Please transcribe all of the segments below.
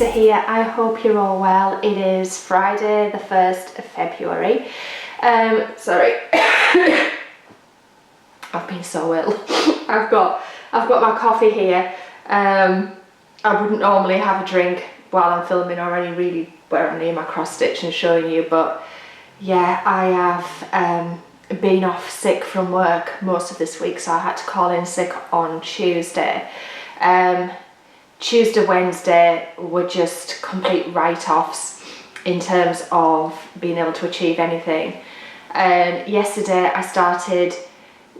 Lisa here. I hope you're all well. It is Friday the 1st of February. Sorry, I've been so ill. I've got my coffee here. I wouldn't normally have a drink while I'm filming or any really where I'm near my cross stitch and showing you, but yeah, I have been off sick from work most of this week, so I had to call in sick on Tuesday. Tuesday, Wednesday were just complete write-offs in terms of being able to achieve anything. And yesterday I started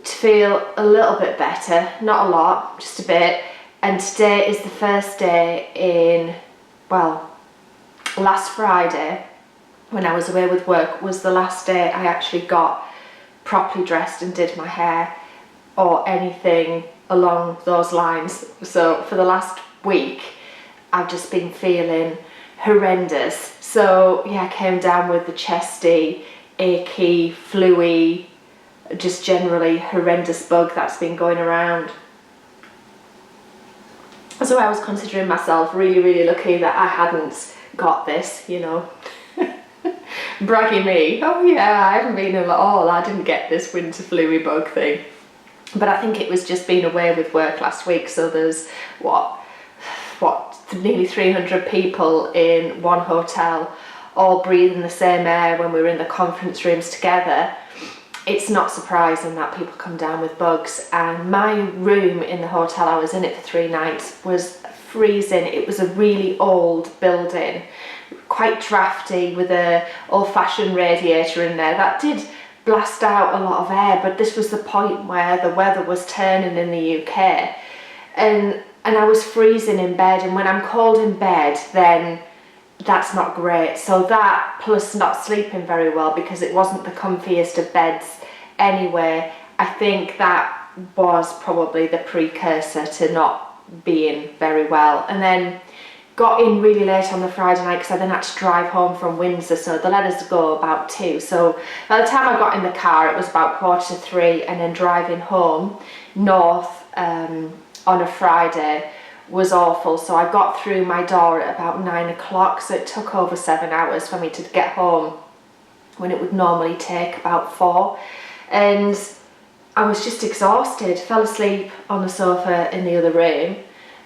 to feel a little bit better, not a lot, just a bit. And today is the first day in, well, last Friday when I was away with work was the last day I actually got properly dressed and did my hair or anything along those lines. So for the last week I've just been feeling horrendous. So yeah, I came down with the chesty, achy, fluey, just generally horrendous bug that's been going around. So I was considering myself really lucky that I hadn't got this, you know. Bragging me, oh yeah, I haven't been ill at all, I didn't get this winter fluey bug thing. But I think it was just being away with work last week, so there's what nearly 300 people in one hotel all breathing the same air when we were in the conference rooms together. It's not surprising that people come down with bugs, and my room in the hotel, I was in it for 3 nights, was freezing. It was a really old building, quite drafty, with a old-fashioned radiator in there that did blast out a lot of air, but this was the point where the weather was turning in the UK, and I was freezing in bed, and when I'm cold in bed then that's not great. So that plus not sleeping very well because it wasn't the comfiest of beds anyway, I think that was probably the precursor to not being very well. And then got in really late on the Friday night because I then had to drive home from Windsor, so they let us go about 2. So by the time I got in the car it was about 2:45, and then driving home north on a Friday was awful. So I got through my door at about 9 o'clock, so it took over 7 hours for me to get home when it would normally take about 4, and I was just exhausted, fell asleep on the sofa in the other room.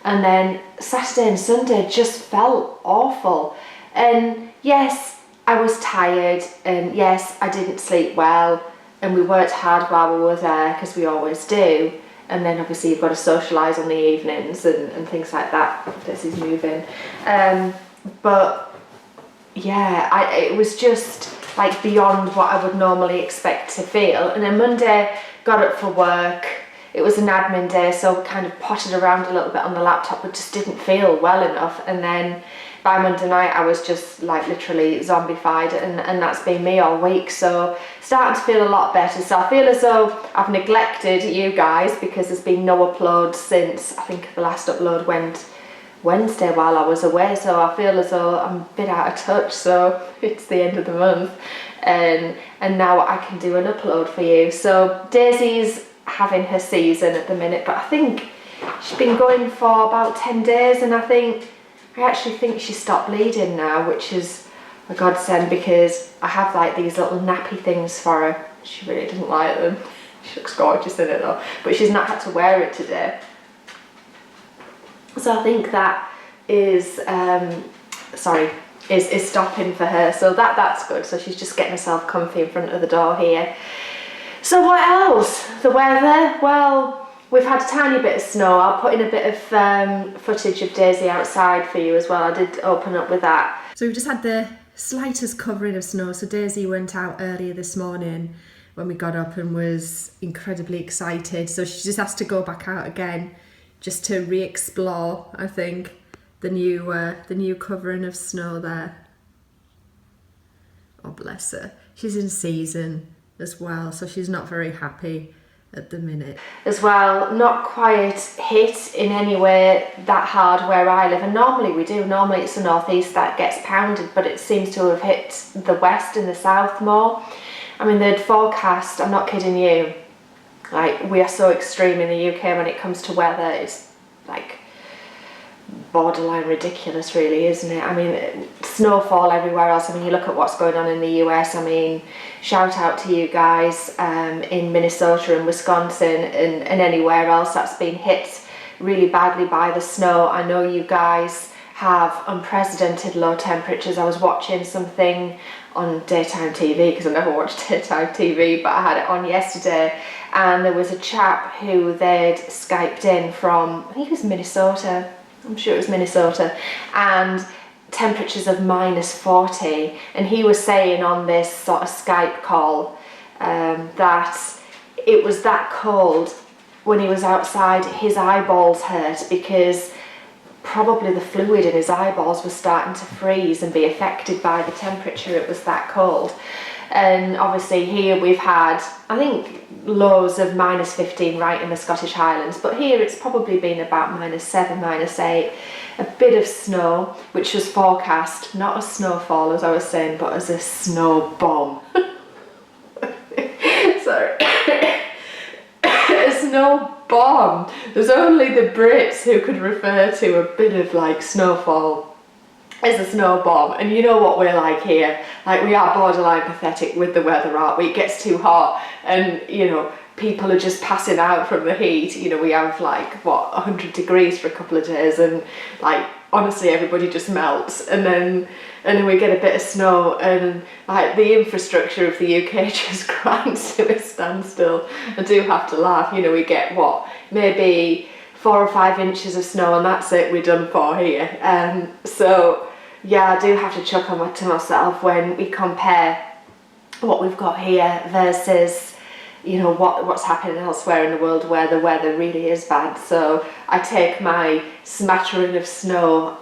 And then Saturday and Sunday just felt awful. And yes, I was tired, and yes, I didn't sleep well, and we worked hard while we were there because we always do. And then obviously you've got to socialise on the evenings and things like that. This is moving. But yeah, it was just like beyond what I would normally expect to feel. And then Monday, got up for work. It was an admin day, so kind of potted around a little bit on the laptop, but just didn't feel well enough. And then by Monday night I was just like literally zombified, and that's been me all week. So starting to feel a lot better. So I feel as though I've neglected you guys because there's been no upload since I think the last upload went Wednesday while I was away. So I feel as though I'm a bit out of touch. So it's the end of the month, and now I can do an upload for you. So Daisy's having her season at the minute, but I think she's been going for about 10 days, and I actually think she stopped bleeding now, which is a godsend because I have like these little nappy things for her. She really doesn't like them. She looks gorgeous in it though, but she's not had to wear it today. So I think that is is stopping for her, so that's good. So she's just getting herself comfy in front of the door here. So what else? The weather, well, we've had a tiny bit of snow. I'll put in a bit of footage of Daisy outside for you as well. I did open up with that. So we've just had the slightest covering of snow. So Daisy went out earlier this morning when we got up and was incredibly excited. So she just has to go back out again just to re-explore, I think, the new covering of snow there. Oh, bless her. She's in season as well, so she's not very happy at the minute. As well, not quite hit in any way that hard where I live, and normally we do. Normally it's the northeast that gets pounded, but it seems to have hit the west and the south more. I mean, they'd forecast, I'm not kidding you, like we are so extreme in the UK when it comes to weather. It's like borderline ridiculous, really, isn't it? I mean, snowfall everywhere else. I mean, you look at what's going on in the US. I mean, shout out to you guys in Minnesota and Wisconsin and anywhere else that's been hit really badly by the snow. I know you guys have unprecedented low temperatures. I was watching something on daytime TV, because I never watched daytime TV, but I had it on yesterday, and there was a chap who they'd Skyped in from, I think it was Minnesota, I'm sure it was Minnesota, and temperatures of -40, and he was saying on this sort of Skype call that it was that cold when he was outside, his eyeballs hurt because probably the fluid in his eyeballs was starting to freeze and be affected by the temperature. It was that cold. And obviously here we've had, I think, lows of -15 right in the Scottish Highlands, but here it's probably been about -7, -8, a bit of snow, which was forecast, not a snowfall as I was saying, but as a snow bomb. Sorry. A snow bomb. There's only the Brits who could refer to a bit of like snowfall as a snow bomb, and you know what we're like here. Like, we are borderline pathetic with the weather, aren't we? It gets too hot and, you know, people are just passing out from the heat. You know, we have like, what, 100 degrees for a couple of days, and like, honestly, everybody just melts, and then we get a bit of snow, and like the infrastructure of the UK just grinds to a standstill. I do have to laugh. You know, we get what, maybe 4 or 5 inches of snow, and that's it, we're done for here. So yeah, I do have to chuckle to myself when we compare what we've got here versus, you know, what's happening elsewhere in the world where the weather really is bad. So I take my smattering of snow,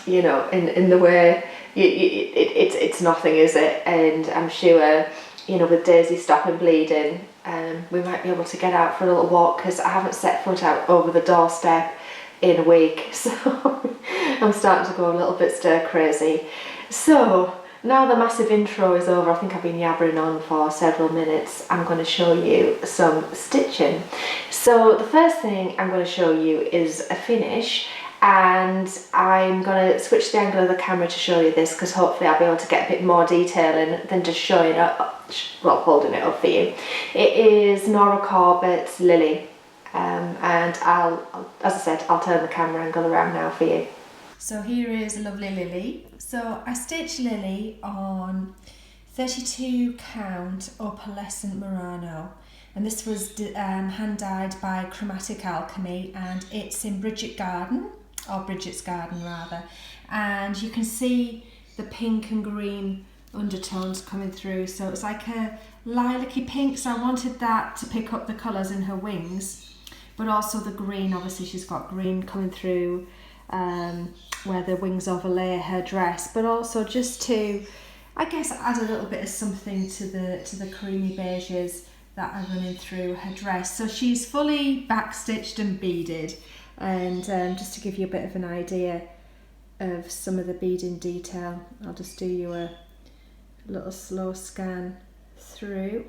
you know, in the way it's nothing, is it? And I'm sure, you know, with Daisy stopping bleeding, we might be able to get out for a little walk, because I haven't set foot out over the doorstep in a week, so I'm starting to go a little bit stir crazy. So now the massive intro is over, I think I've been yabbering on for several minutes, I'm going to show you some stitching. So the first thing I'm going to show you is a finish, and I'm going to switch the angle of the camera to show you this, because hopefully I'll be able to get a bit more detail in than just showing up, well, holding it up for you. It is Nora Corbett's Lily, and I'll, as I said, I'll turn the camera angle around now for you. So here is a lovely Lily. So I stitched Lily on 32 count opalescent Murano, and this was hand dyed by Chromatic Alchemy, and it's in Bridget's Garden rather, and you can see the pink and green undertones coming through, so it's like a lilac-y pink, so I wanted that to pick up the colours in her wings, but also the green. Obviously she's got green coming through where the wings overlay her dress, but also just to, I guess, add a little bit of something to the creamy beiges that are running through her dress. So she's fully backstitched and beaded, and just to give you a bit of an idea of some of the beading detail, I'll just do you a little slow scan through.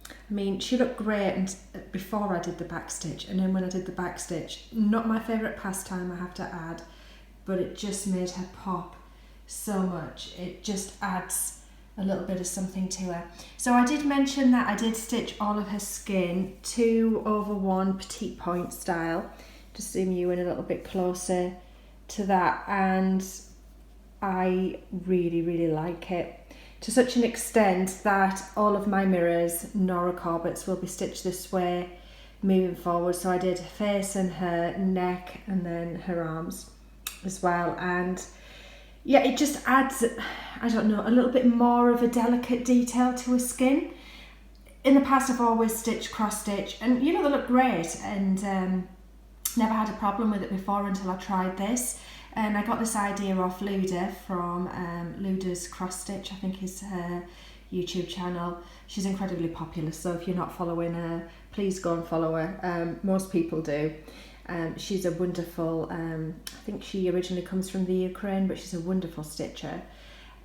I mean, she looked great and before I did the backstitch, and then when I did the backstitch, not my favourite pastime, I have to add, but it just made her pop so much. It just adds a little bit of something to her. So I did mention that I did stitch all of her skin 2/1 petite point style. Just zoom you in a little bit closer to that, and I really like it, to such an extent that all of my mirrors, Nora Corbett's, will be stitched this way moving forward. So I did her face and her neck and then her arms as well, and yeah, it just adds, I don't know, a little bit more of a delicate detail to her skin. In the past I've always stitched cross stitch, and you know, they look great, and never had a problem with it before until I tried this. And I got this idea off Luda from Luda's Cross Stitch, I think is her YouTube channel. She's incredibly popular, so if you're not following her, please go and follow her. Most people do. She's a wonderful, I think she originally comes from the Ukraine, but she's a wonderful stitcher.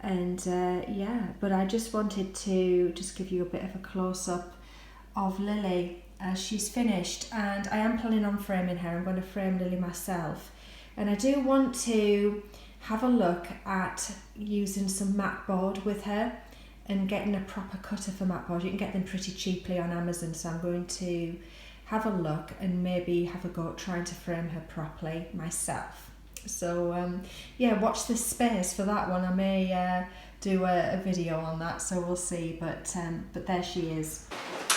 And yeah, but I just wanted to just give you a bit of a close-up of Lily as she's finished, and I am planning on framing her. I'm going to frame Lily myself. and I do want to have a look at using some mat board with her and getting a proper cutter for mat board. You can get them pretty cheaply on Amazon, so I'm going to have a look and maybe have a go at trying to frame her properly myself. So yeah, watch this space for that one. I may do a video on that, so we'll see, but there she is.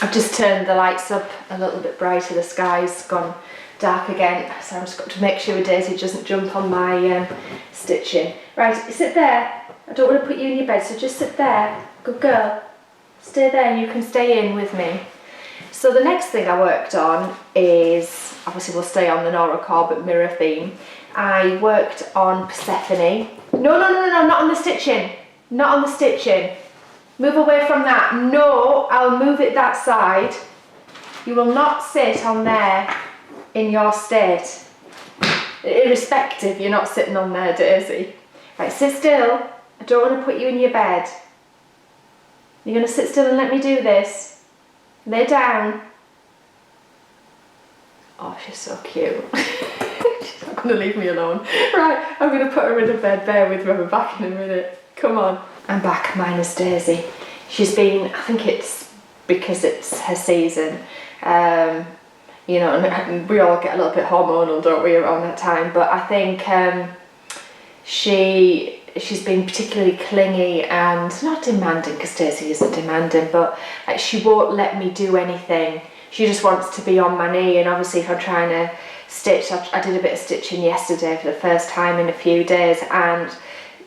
I've just turned the lights up a little bit brighter, the sky's gone dark again, so I've just got to make sure Daisy doesn't jump on my stitching. Right, sit there. I don't want to put you in your bed, so just sit there. Good girl. Stay there and you can stay in with me. So the next thing I worked on is, obviously we'll stay on the Nora Corbett mirror theme. I worked on Persephone. No, not on the stitching. Not on the stitching. Move away from that. No, I'll move it that side. You will not sit on there in your state. Irrespective, you're not sitting on there, Daisy. Right, sit still. I don't want to put you in your bed. You're going to sit still and let me do this. Lay down. Oh, she's so cute. She's not going to leave me alone. Right, I'm going to put her in the bed. Bear with me, I'm back in a minute. Come on. I'm back, minus Daisy. She's been, I think it's because it's her season. You know, and we all get a little bit hormonal, don't we, around that time. But I think she's been particularly clingy and not demanding, because Daisy isn't demanding, but like she won't let me do anything. She just wants to be on my knee, and obviously if I'm trying to stitch, I did a bit of stitching yesterday for the first time in a few days, and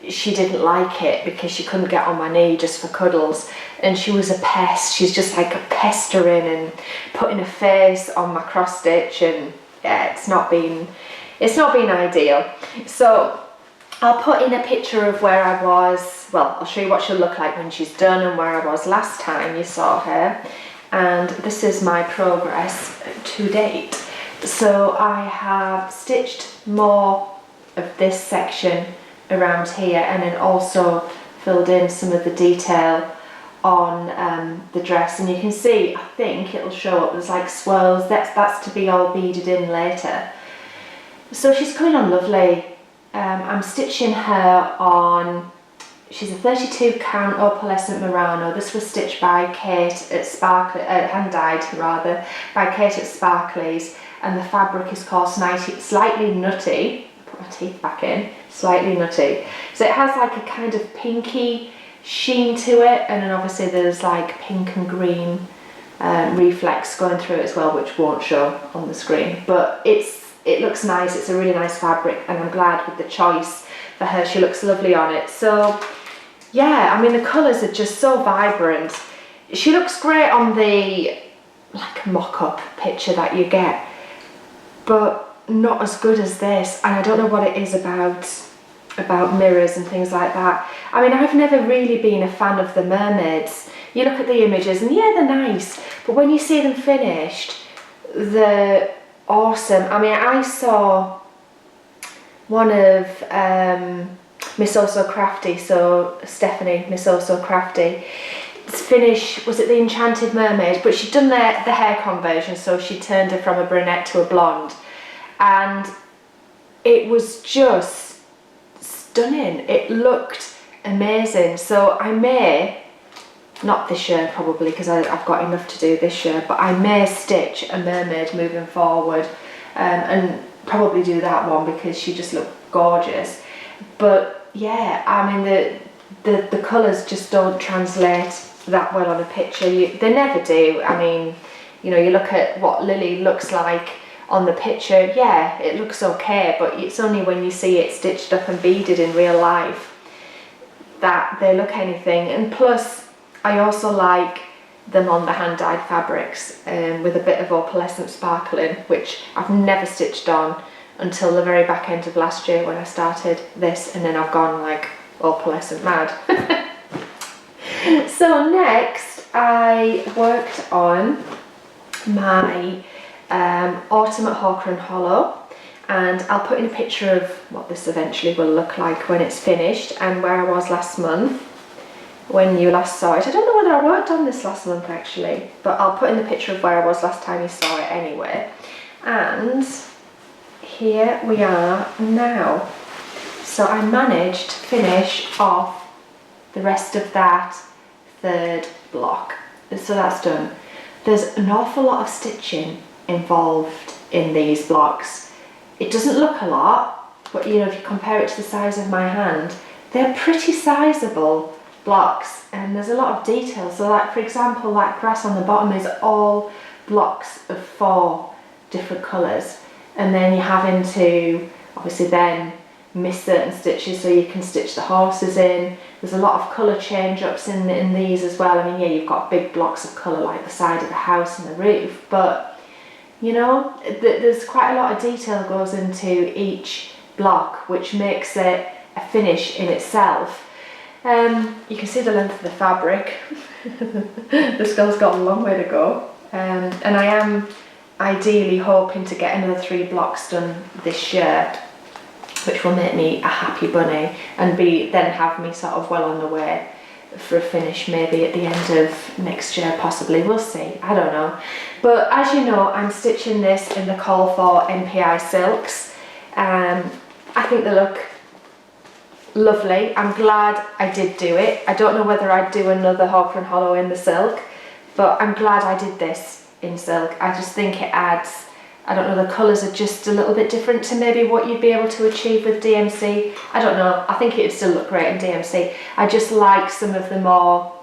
she didn't like it because she couldn't get on my knee just for cuddles, and she was a pest. She's just like a pestering and putting a face on my cross stitch, and yeah, it's not been ideal. So I'll put in a picture of where I was. Well, I'll show you what she'll look like when she's done and where I was last time you saw her, and this is my progress to date. So I have stitched more of this section around here, and then also filled in some of the detail on the dress, and you can see, I think it'll show up, there's like swirls, that's to be all beaded in later. So she's coming on lovely. I'm stitching her on, she's a 32 count opalescent Murano. This was stitched by Kate at Sparkly, hand dyed rather, by Kate at Sparkly's, and the fabric is called Slightly Nutty. Put my teeth back in. Slightly Nutty. So it has like a kind of pinky sheen to it, and then obviously there's like pink and green reflex going through it as well, which won't show on the screen, but it looks nice. It's a really nice fabric, and I'm glad with the choice for her. She looks lovely on it. So yeah, I mean the colours are just so vibrant. She looks great on the like mock-up picture that you get, but not as good as this, and I don't know what it is about mirrors and things like that. I mean, I've never really been a fan of the mermaids. You look at the images and yeah, they're nice, but when you see them finished, they're awesome. I mean, I saw one of Miss Oh So Crafty, so Stephanie, Miss Oh So Crafty, finish, was it the Enchanted Mermaid, but she'd done the hair conversion, so she turned her from a brunette to a blonde, and it was just stunning. It looked amazing. So I may, not this year probably because I've got enough to do this year, but I may stitch a mermaid moving forward, and probably do that one because she just looked gorgeous. But yeah, I mean the colours just don't translate that well on a picture. They never do. I mean, you know, you look at what Lily looks like on the picture, yeah, it looks okay, but it's only when you see it stitched up and beaded in real life that they look anything. And plus, I also like them on the hand-dyed fabrics with a bit of opalescent sparkling, which I've never stitched on until the very back end of last year when I started this, and then I've gone like opalescent mad. So next I worked on my autumn at Hawker and Hollow, and I'll put in a picture of what this eventually will look like when it's finished and where I was last month when you last saw it. I don't know whether I worked on this last month actually, but I'll put in the picture of where I was last time you saw it anyway. And here we are now. So I managed to finish off the rest of that third block. So that's done. There's an awful lot of stitching involved in these blocks. It doesn't look a lot, but you know, if you compare it to the size of my hand, they're pretty sizable blocks, and there's a lot of detail. So like, for example, that grass on the bottom is all blocks of 4 different colours, and then you're having to obviously then miss certain stitches so you can stitch the horses in. There's a lot of colour change ups in these as well. I mean, yeah, you've got big blocks of colour like the side of the house and the roof, but you know, there's quite a lot of detail goes into each block, which makes it a finish in itself. You can see the length of the fabric. This girl's got a long way to go, and I am ideally hoping to get another 3 blocks done this year, which will make me a happy bunny and then have me sort of well on the way for a finish maybe at the end of next year possibly. We'll see, I don't know. But as you know, I'm stitching this in the Call for MPI silks. I think they look lovely. I'm glad I did do it. I don't know whether I'd do another Hawker and Hollow in the silk, but I'm glad I did this in silk. I just think it adds, I don't know, the colours are just a little bit different to maybe what you'd be able to achieve with DMC. I don't know, I think it'd still look great in DMC. I just like some of the more,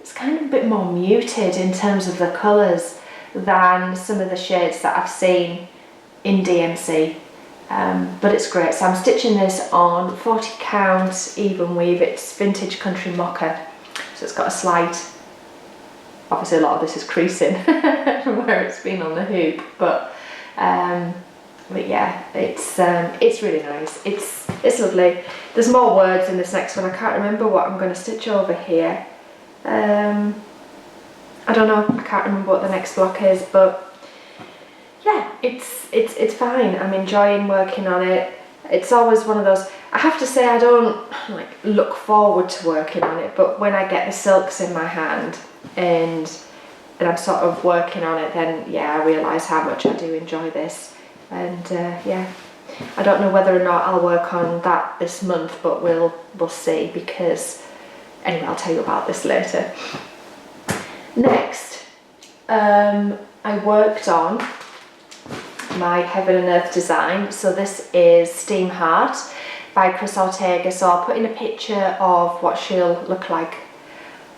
it's kind of a bit more muted in terms of the colours than some of the shades that I've seen in DMC. But it's great. So I'm stitching this on 40 count even weave. It's vintage country mocha, so it's got a slight, obviously a lot of this is creasing from where it's been on the hoop, but yeah, it's really nice. It's lovely. There's more words in this next one. I can't remember what I'm going to stitch over here. I don't know, I can't remember what the next block is, but yeah, it's fine. I'm enjoying working on it. It's always one of those, I have to say, I don't like look forward to working on it, but when I get the silks in my hand and I'm sort of working on it, then yeah, I realise how much I do enjoy this. And yeah, I don't know whether or not I'll work on that this month, but we'll see, because anyway, I'll tell you about this later. Next, I worked on my Heaven and Earth design. So this is Steam Heart by Chris Ortega. So I'll put in a picture of what she'll look like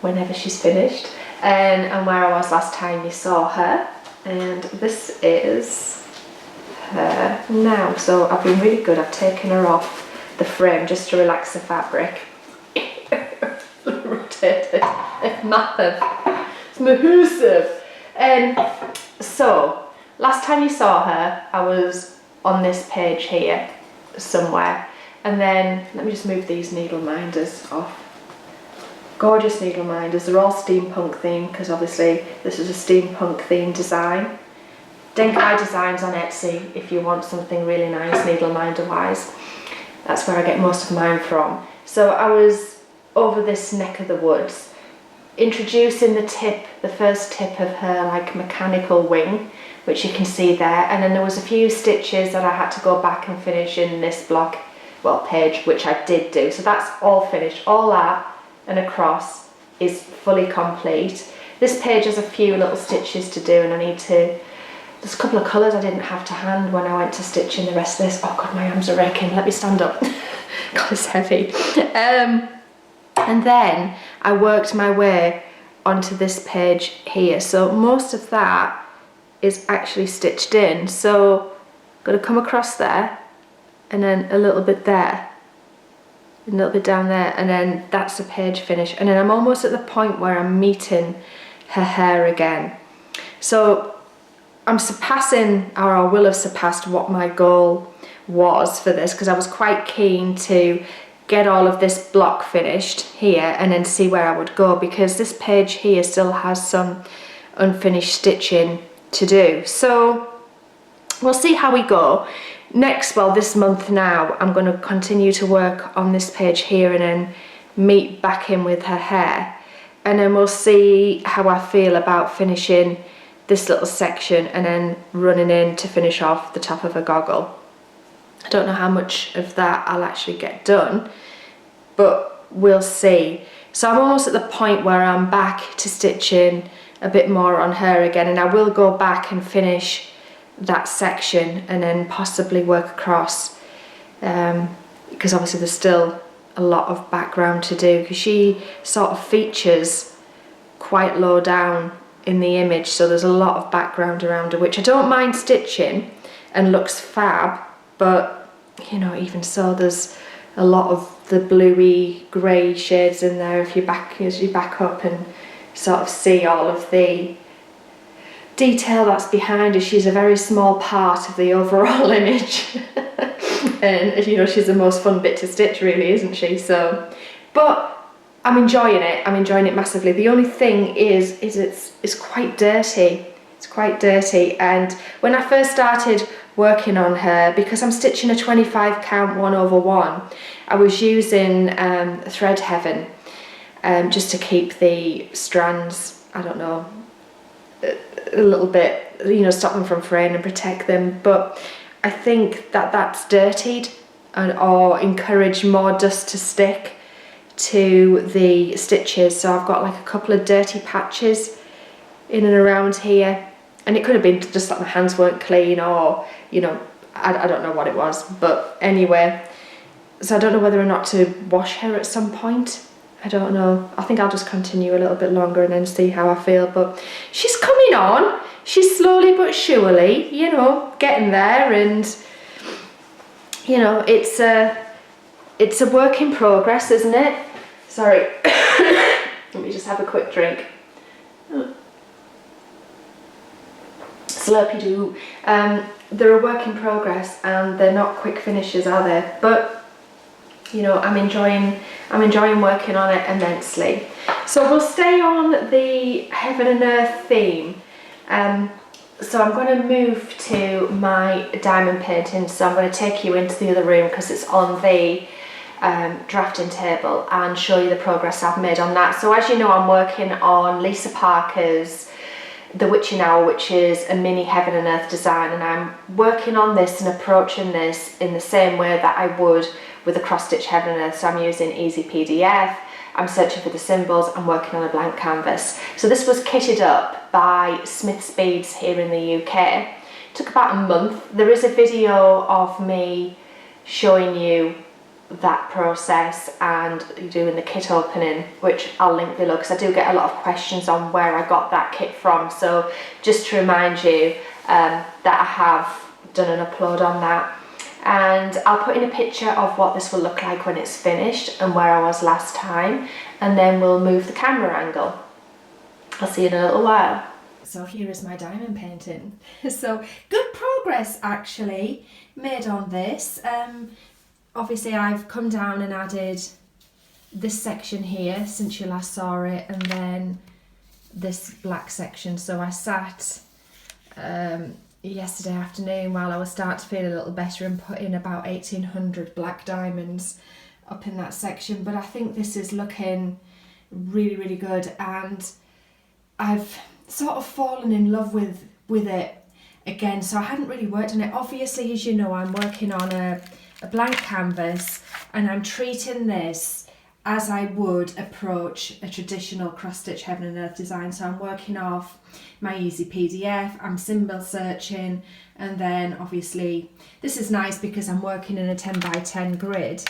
whenever she's finished, and where I was last time you saw her. And this is her now. So I've been really good. I've taken her off the frame just to relax the fabric. Rotate it. It's massive. It's massive. So last time you saw her, I was on this page here somewhere, and then let me just move these needle minders off. Gorgeous needle minders. They're all steampunk themed, because obviously this is a steampunk themed design. Denkai Designs on Etsy if you want something really nice needle minder wise. That's where I get most of mine from. So I was over this neck of the woods, introducing the first tip of her like mechanical wing, which you can see there, and then there was a few stitches that I had to go back and finish in this block, well, page, which I did do. So that's all finished. All that and across is fully complete. This page has a few little stitches to do, and I need to, there's a couple of colours I didn't have to hand when I went to stitch in the rest of this. Oh god, my arms are raking. Let me stand up. God, it's heavy. And then I worked my way onto this page here. So most of that is actually stitched in. So I'm going to come across there, and then a little bit there, a little bit down there, and then that's the page finish. And then I'm almost at the point where I'm meeting her hair again. So I'm surpassing, or I will have surpassed what my goal was for this, because I was quite keen to get all of this block finished here and then see where I would go, because this page here still has some unfinished stitching to do. So we'll see how we go. Next, well, this month now, I'm going to continue to work on this page here and then meet back in with her hair, and then we'll see how I feel about finishing this little section and then running in to finish off the top of a goggle. I don't know how much of that I'll actually get done, but we'll see. So I'm almost at the point where I'm back to stitching a bit more on her again, and I will go back and finish that section and then possibly work across, because obviously there's still a lot of background to do, because she sort of features quite low down in the image, so there's a lot of background around her, which I don't mind stitching and looks fab, but you know, even so, there's a lot of the bluey grey shades in there if you back up and sort of see all of the detail that's behind her. She's a very small part of the overall image. And you know, she's the most fun bit to stitch, really, isn't she? So, but I'm enjoying it massively. The only thing is it's quite dirty. It's quite dirty, and when I first started working on her, because I'm stitching a 25 count 1/1, I was using Thread Heaven just to keep the strands, I don't know, a little bit, you know, stop them from fraying and protect them. But I think that that's dirtied or encouraged more dust to stick to the stitches. So I've got like a couple of dirty patches in and around here, and it could have been just like my hands weren't clean, or you know, I don't know what it was, but anyway, so I don't know whether or not to wash her at some point. I don't know. I think I'll just continue a little bit longer and then see how I feel. But she's coming on. She's slowly but surely, you know, getting there, and you know, it's a work in progress, isn't it? Sorry. Let me just have a quick drink. Slurpy doo. They're a work in progress, and they're not quick finishes, are they? But you know, I'm enjoying working on it immensely. So we'll stay on the heaven and earth theme. So I'm going to move to my diamond painting. So I'm going to take you into the other room because it's on the drafting table, and show you the progress I've made on that. So as you know, I'm working on Lisa Parker's The Witching Hour, which is a mini heaven and earth design, and I'm working on this and approaching this in the same way that I would with a cross stitch heaven and earth. So I'm using easy PDF, I'm searching for the symbols, I'm working on a blank canvas. So this was kitted up by Smith's Beads here in the UK. It took about a month. There is a video of me showing you that process and doing the kit opening, which I'll link below, because I do get a lot of questions on where I got that kit from. So just to remind you that I have done an upload on that, and I'll put in a picture of what this will look like when it's finished and where I was last time, and then we'll move the camera angle. I'll see you in a little while. So here is my diamond painting. So good progress actually made on this. Obviously I've come down and added this section here since you last saw it, and then this black section. So I sat yesterday afternoon while I was starting to feel a little better and put in about 1800 black diamonds up in that section. But I think this is looking really, really good, and I've sort of fallen in love with it again. So I hadn't really worked on it. Obviously, as you know, I'm working on a blank canvas, and I'm treating this as I would approach a traditional cross-stitch heaven and earth design. So I'm working off my easy PDF, I'm symbol searching, and then obviously this is nice because I'm working in a 10 by 10 grid,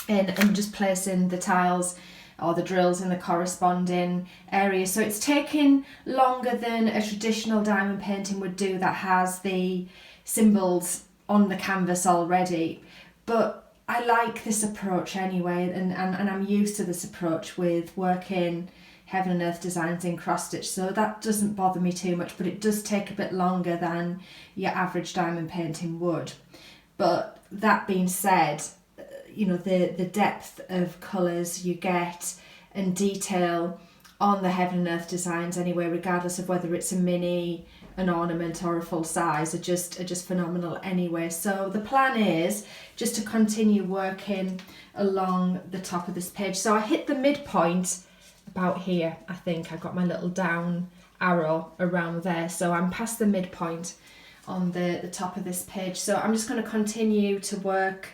and I'm just placing the tiles or the drills in the corresponding area. So it's taking longer than a traditional diamond painting would do that has the symbols on the canvas already, but I like this approach anyway, and I'm used to this approach with working heaven and earth designs in cross stitch, so that doesn't bother me too much. But it does take a bit longer than your average diamond painting would. But that being said, you know, the depth of colours you get and detail on the heaven and earth designs anyway, regardless of whether it's a mini, an ornament or a full size, are just phenomenal anyway. So the plan is just to continue working along the top of this page. So I hit the midpoint about here. I think I got my little down arrow around there, so I'm past the midpoint on the top of this page. So I'm just going to continue to work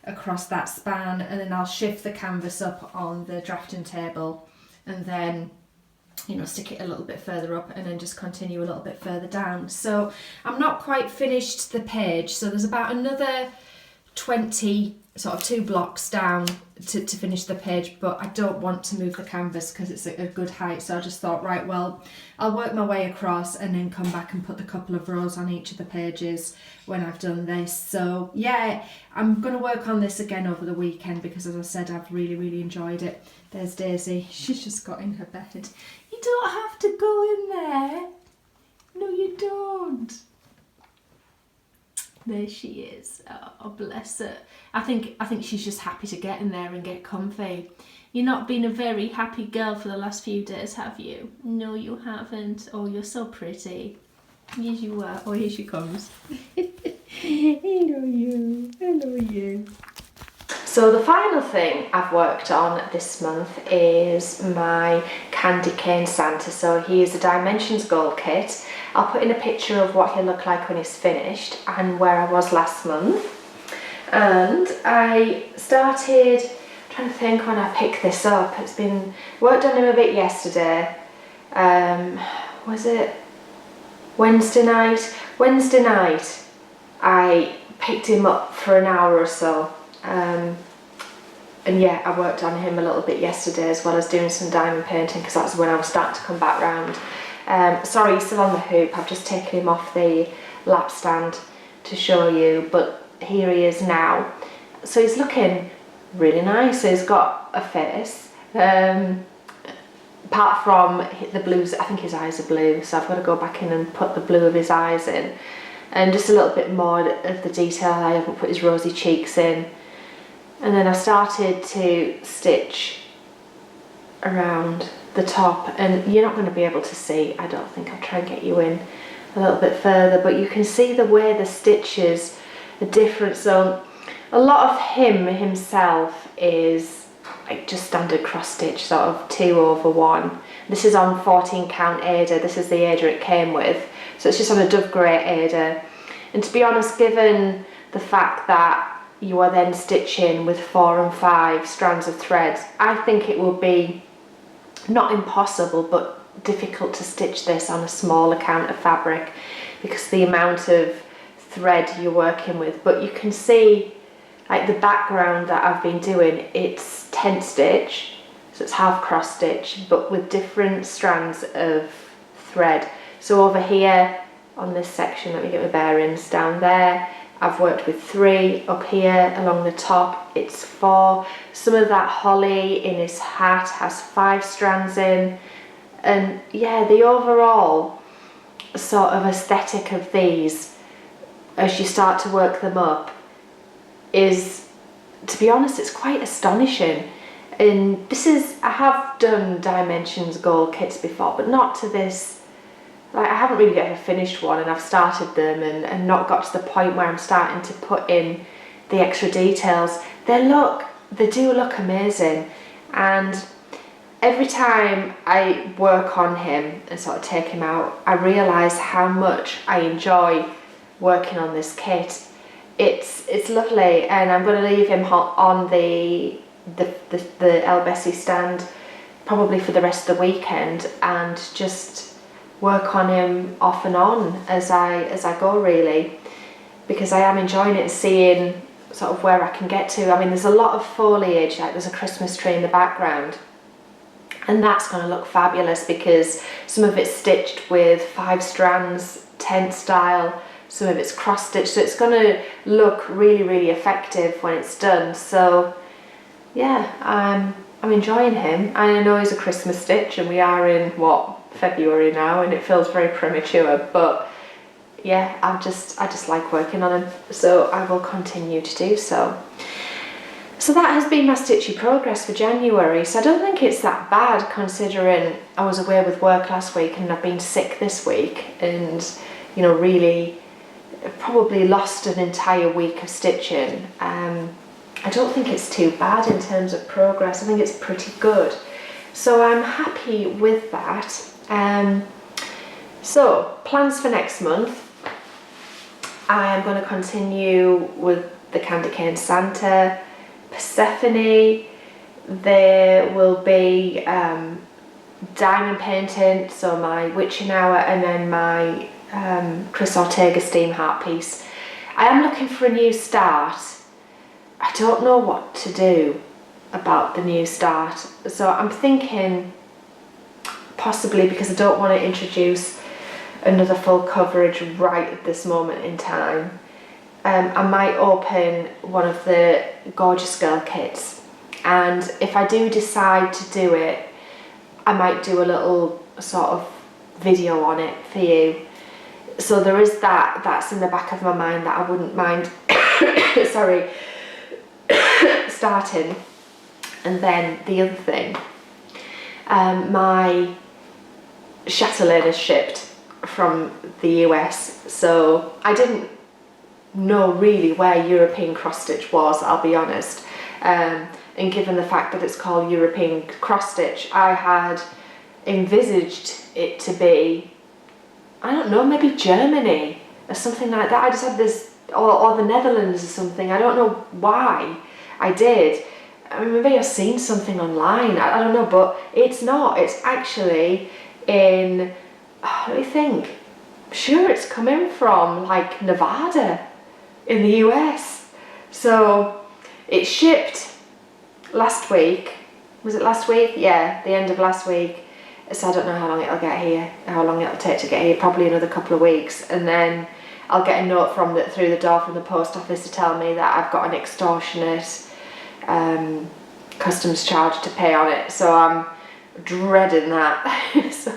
across that span, and then I'll shift the canvas up on the drafting table, and then, you know, stick it a little bit further up, and then just continue a little bit further down. So I'm not quite finished the page, so there's about another 20, sort of 2 blocks down to finish the page, but I don't want to move the canvas because it's a good height. So I just thought, right, well, I'll work my way across and then come back and put the couple of rows on each of the pages when I've done this. So yeah, I'm going to work on this again over the weekend because, as I said, I've really enjoyed it. There's Daisy. She's just got in her bed. You don't have to go in there. No, you don't. There she is. Oh, bless her. I think she's just happy to get in there and get comfy. You've not been a very happy girl for the last few days, have you? No, you haven't. Oh, you're so pretty. Yes, you are. Oh, here she comes. Hello, you. Hello, you. So the final thing I've worked on this month is my candy cane Santa. So he is a Dimensions Gold kit. I'll put in a picture of what he'll look like when he's finished and where I was last month. And I started trying to think when I picked this up. It's been worked on him a bit yesterday. Was it Wednesday night? Wednesday night I picked him up for an hour or so. And yeah, I worked on him a little bit yesterday, as well as doing some diamond painting, because that's when I was starting to come back round. Sorry, he's still on the hoop. I've just taken him off the lap stand to show you, but here he is now. So he's looking really nice. So he's got a face. Apart from the blues, I think his eyes are blue, so I've got to go back in and put the blue of his eyes in. And just a little bit more of the detail. I haven't put his rosy cheeks in. And then I started to stitch around the top, and you're not going to be able to see, I don't think. I'll try and get you in a little bit further, but you can see the way the stitches are different. So a lot of himself is like just standard cross stitch, sort of 2 over 1. This is on 14 count Aida. This is the Aida it came with, so it's just on a dove grey Aida. And to be honest, given the fact that you are then stitching with 4 and 5 strands of threads, I think it will be not impossible but difficult to stitch this on a small amount of fabric because the amount of thread you're working with. But you can see like the background that I've been doing, it's 10 stitch, so it's half cross stitch but with different strands of thread. So over here on this section, let me get my bearings, down there I've worked with 3, up here along the top it's 4. Some of that holly in his hat has 5 strands in, and yeah, the overall sort of aesthetic of these as you start to work them up is, to be honest, it's quite astonishing. And this is, I have done Dimensions Gold kits before, but not to this. Like, I haven't really ever finished one, and I've started them and not got to the point where I'm starting to put in the extra details. They do look amazing, and every time I work on him and sort of take him out, I realise how much I enjoy working on this kit. It's lovely, and I'm going to leave him on the El Bessie stand probably for the rest of the weekend and just work on him off and on as I go, really, because I am enjoying it and seeing sort of where I can get to. I mean, there's a lot of foliage, like there's a Christmas tree in the background, and that's going to look fabulous because some of it's stitched with 5 strands, tent style, some of it's cross stitched, so it's going to look really effective when it's done. So yeah, I'm enjoying him. I know he's a Christmas stitch, and we are in February now, and it feels very premature, but yeah, I just like working on him, so I will continue to do so. So that has been my stitchy progress for January. So I don't think it's that bad, considering I was away with work last week and I've been sick this week, and you know, really probably lost an entire week of stitching. I don't think it's too bad in terms of progress. I think it's pretty good, so I'm happy with that. So plans for next month. I am going to continue with the Candy Cane Santa, Persephone. There will be diamond painting, so my witching hour, and then my Chris Ortega steam heart piece. I am looking for a new start. I don't know what to do about the new start, so I'm thinking possibly, because I don't want to introduce another full coverage right at this moment in time, I might open one of the Gorgeous Girl kits, and if I do decide to do it, I might do a little sort of video on it for you. So there is that's in the back of my mind that I wouldn't mind sorry starting. And then the other thing, my chatelaine is shipped from the US, so I didn't know really where European cross stitch was, I'll be honest, and given the fact that it's called European cross stitch, I had envisaged it to be, I don't know, maybe Germany or something like that. I just had this, or the Netherlands or something. I don't know why I did. I mean, maybe I've seen something online, I don't know, but it's not. It's actually in, let me think, I'm sure it's coming from like Nevada in the US. So it shipped last week. Was it last week? Yeah, the end of last week. So I don't know how long it'll get here, how long it'll take to get here, probably another couple of weeks, and then I'll get a note through the door from the post office to tell me that I've got an extortionate customs charge to pay on it. So I'm dreading that. So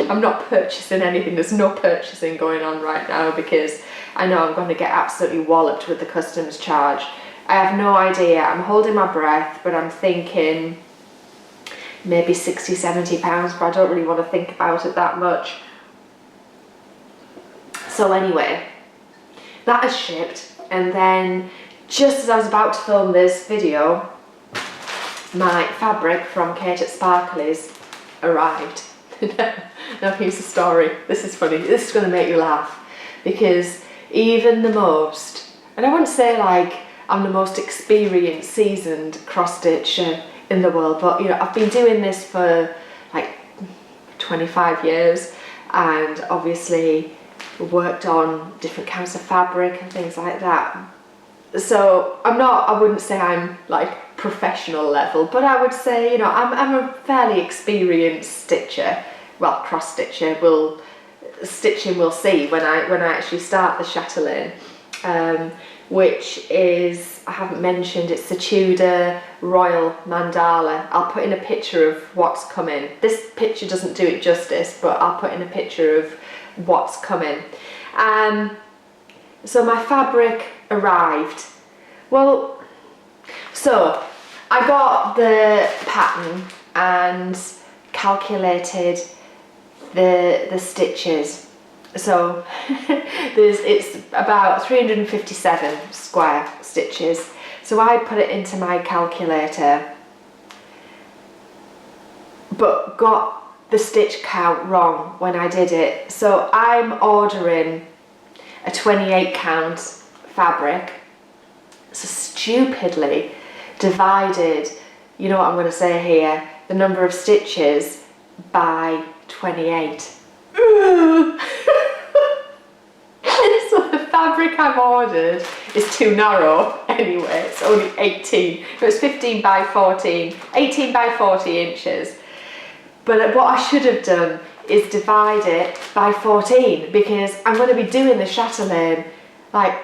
I'm not purchasing anything. There's no purchasing going on right now because I know I'm going to get absolutely walloped with the customs charge. I have no idea. I'm holding my breath, but I'm thinking maybe 60, 70 pounds, but I don't really want to think about it that much. So anyway, that is shipped, and then just as I was about to film this video, my fabric from Kate at Sparkly's arrived. Now here's the story. This is funny. This is going to make you laugh, because even the most, and I wouldn't say like I'm the most experienced, seasoned cross stitcher in the world, but you know, I've been doing this for like 25 years, and obviously worked on different kinds of fabric and things like that. So I wouldn't say I'm like professional level, but I would say, you know, I'm a fairly experienced stitcher. Well, cross stitcher. Stitching we'll see when I actually start the chatelaine, which is, I haven't mentioned, it's the Tudor Royal Mandala. I'll put in a picture of what's coming. This picture doesn't do it justice, but I'll put in a picture of what's coming. So my fabric arrived. Well, so I got the pattern and calculated the stitches. So it's about 357 square stitches. So I put it into my calculator, but got the stitch count wrong when I did it. So I'm ordering a 28 count fabric, so stupidly divided, you know what I'm going to say here, the number of stitches by 28. So the fabric I've ordered is too narrow anyway. It's only 18, no, it's 15 by 14, 18 by 40 inches. But what I should have done is divide it by 14, because I'm going to be doing the chatelaine like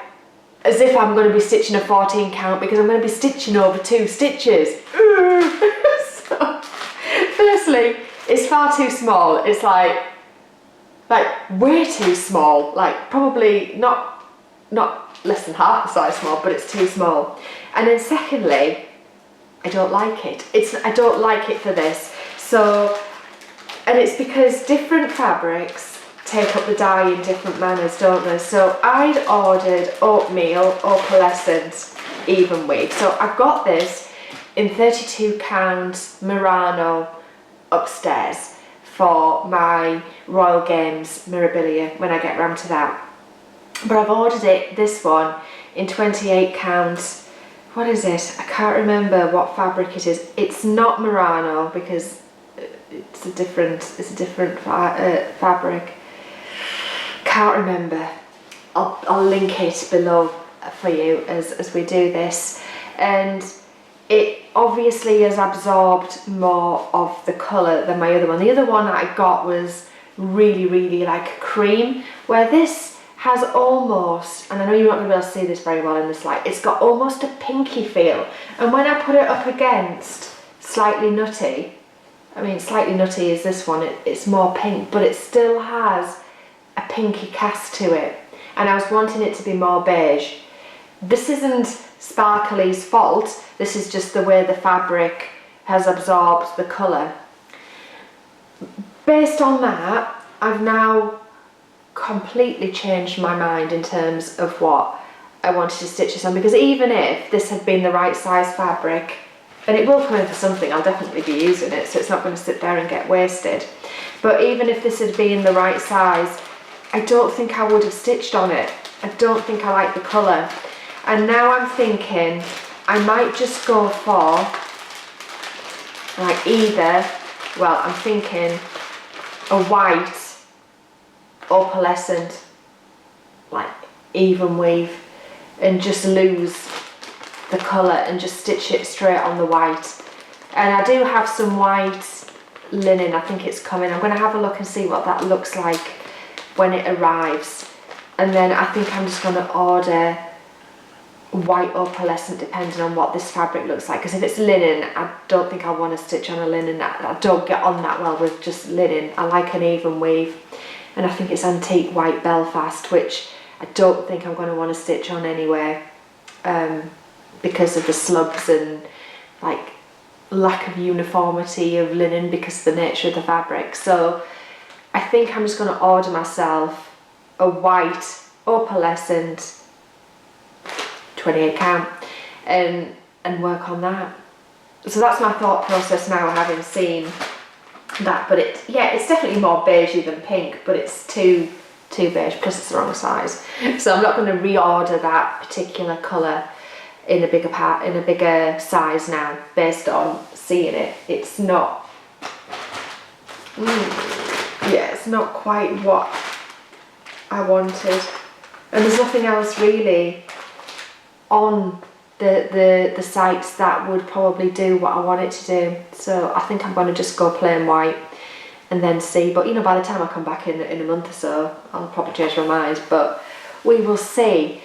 as if I'm going to be stitching a 14 count, because I'm going to be stitching over 2 stitches. So, firstly, it's far too small. It's like way too small, like probably not less than half the size small, but it's too small. And then secondly, I don't like it. I don't like it for this. So, and it's because different fabrics take up the dye in different manners, don't they? So I'd ordered oatmeal opalescent even weave. So I've got this in 32 count Murano upstairs for my Royal Games Mirabilia when I get round to that. but I've ordered this one in 28 counts. What is it? I can't remember what fabric it is. It's not Murano because it's a different fabric. Can't remember. I'll link it below for you as we do this. And it obviously has absorbed more of the colour than my other one. The other one that I got was really like cream, where this has almost, and I know you're not going to be able to see this very well in this light, it's got almost a pinky feel. And when I put it up against Slightly Nutty, I mean Slightly Nutty is this one, it's more pink, but it still has a pinky cast to it. And I was wanting it to be more beige. This isn't Sparkly's fault, this is just the way the fabric has absorbed the colour. Based on that, I've now completely changed my mind in terms of what I wanted to stitch this on, because even if this had been the right size fabric, and it will come in for something, I'll definitely be using it, so it's not going to sit there and get wasted, but even if this had been the right size, I don't think I would have stitched on it. I don't think I like the colour. And now I'm thinking I might just go for like either, well, I'm thinking a white opalescent, like even weave, and just lose the colour and just stitch it straight on the white. And I do have some white linen, I think it's coming. I'm going to have a look and see what that looks like when it arrives, and then I think I'm just going to order white opalescent depending on what this fabric looks like, because if it's linen, I don't think I want to stitch on a linen. I don't get on that well with just linen. I like an even weave, and I think it's antique white Belfast, which I don't think I'm going to want to stitch on anyway, because of the slubs and like lack of uniformity of linen because of the nature of the fabric. So I think I'm just going to order myself a white opalescent 28 count and work on that. So that's my thought process now, having seen that. But it's definitely more beigey than pink, but it's too beige, plus it's the wrong size. So I'm not going to reorder that particular colour in a bigger size now, based on seeing it. It's not it's not quite what I wanted, and there's nothing else really on the sites that would probably do what I want it to do. So I think I'm going to just go plain white and then see. But you know, by the time I come back in a month or so, I'll probably change my mind, but we will see.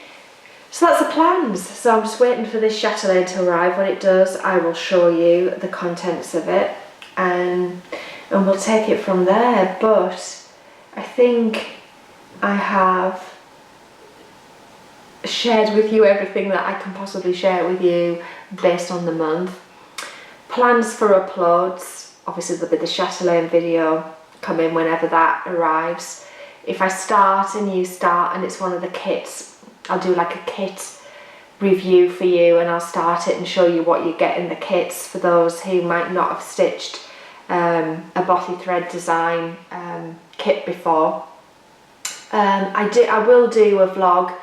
So that's the plans. So I'm just waiting for this chatelaine to arrive. When it does, I will show you the contents of it, and we'll take it from there. But I think I have shared with you everything that I can possibly share with you based on the month. Plans for uploads, obviously there'll be the chatelaine video coming whenever that arrives. If I start and you start and it's one of the kits, I'll do like a kit review for you, and I'll start it and show you what you get in the kits for those who might not have stitched a bothy thread design kit before. I will do a vlog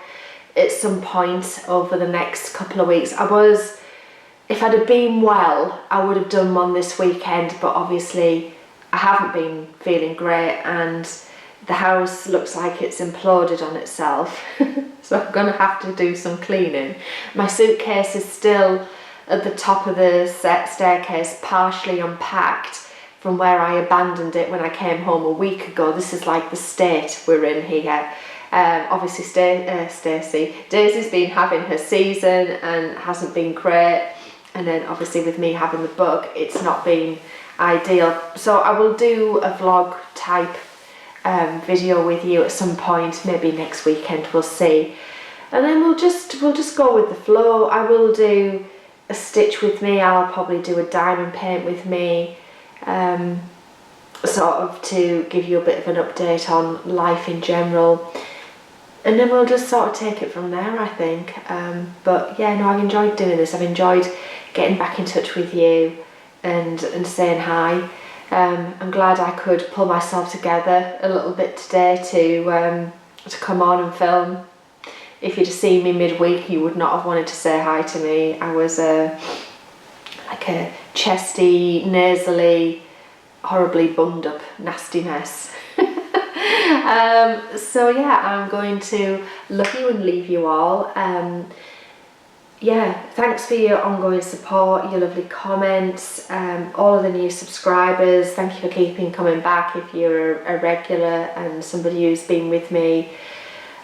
at some point over the next couple of weeks. If I'd have been well, I would have done one this weekend, but obviously I haven't been feeling great and the house looks like it's imploded on itself. So I'm going to have to do some cleaning. My suitcase is still at the top of the staircase, partially unpacked from where I abandoned it when I came home a week ago. This is like the state we're in here. Obviously Daisy's been having her season and hasn't been great, and then obviously with me having the bug, it's not been ideal. So I will do a vlog type video with you at some point, maybe next weekend, we'll see, and then we'll just go with the flow. I will do a stitch with me, I'll probably do a diamond paint with me, sort of to give you a bit of an update on life in general, and then we'll just sort of take it from there, I think. But yeah, no, I've enjoyed doing this. I've enjoyed getting back in touch with you and saying hi. I'm glad I could pull myself together a little bit today to come on and film. if you'd have seen me midweek, you would not have wanted to say hi to me. I was like a chesty, nasally, horribly bunged up, nasty mess. So yeah, I'm going to love you and leave you all. Yeah, thanks for your ongoing support, your lovely comments, all of the new subscribers. Thank you for coming back if you're a regular and somebody who's been with me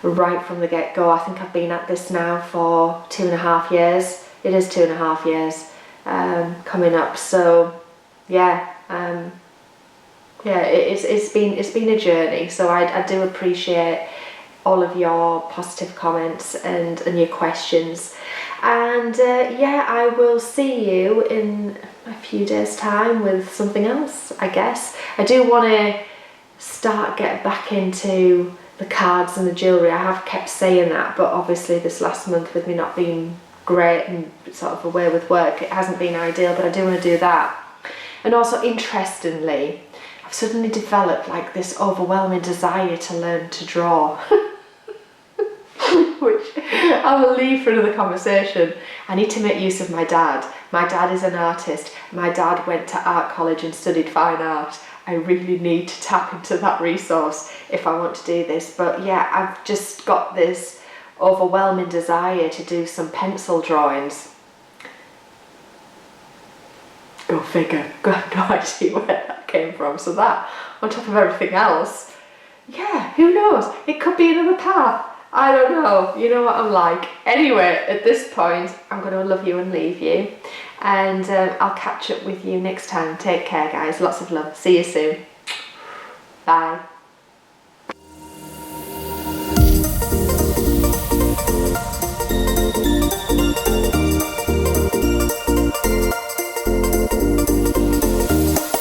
right from the get-go. I think I've been at this now for 2.5 years. It is 2.5 years coming up. So yeah, it's been a journey. So I do appreciate all of your positive comments and your questions. And yeah, I will see you in a few days' time with something else, I guess. I do want to get back into the cards and the jewellery. I have kept saying that, but obviously this last month with me not being great and sort of away with work, it hasn't been ideal, but I do want to do that. And also, interestingly, I've suddenly developed like this overwhelming desire to learn to draw. Which I will leave for another conversation. I need to make use of my dad. My dad is an artist. My dad went to art college and studied fine art. I really need to tap into that resource if I want to do this. But yeah, I've just got this overwhelming desire to do some pencil drawings. Go figure. I have no idea where that came from. So that, on top of everything else, yeah, who knows? It could be another path. I don't know, you know what I'm like. Anyway, at this point, I'm going to love you and leave you. And I'll catch up with you next time. Take care, guys. Lots of love. See you soon. Bye.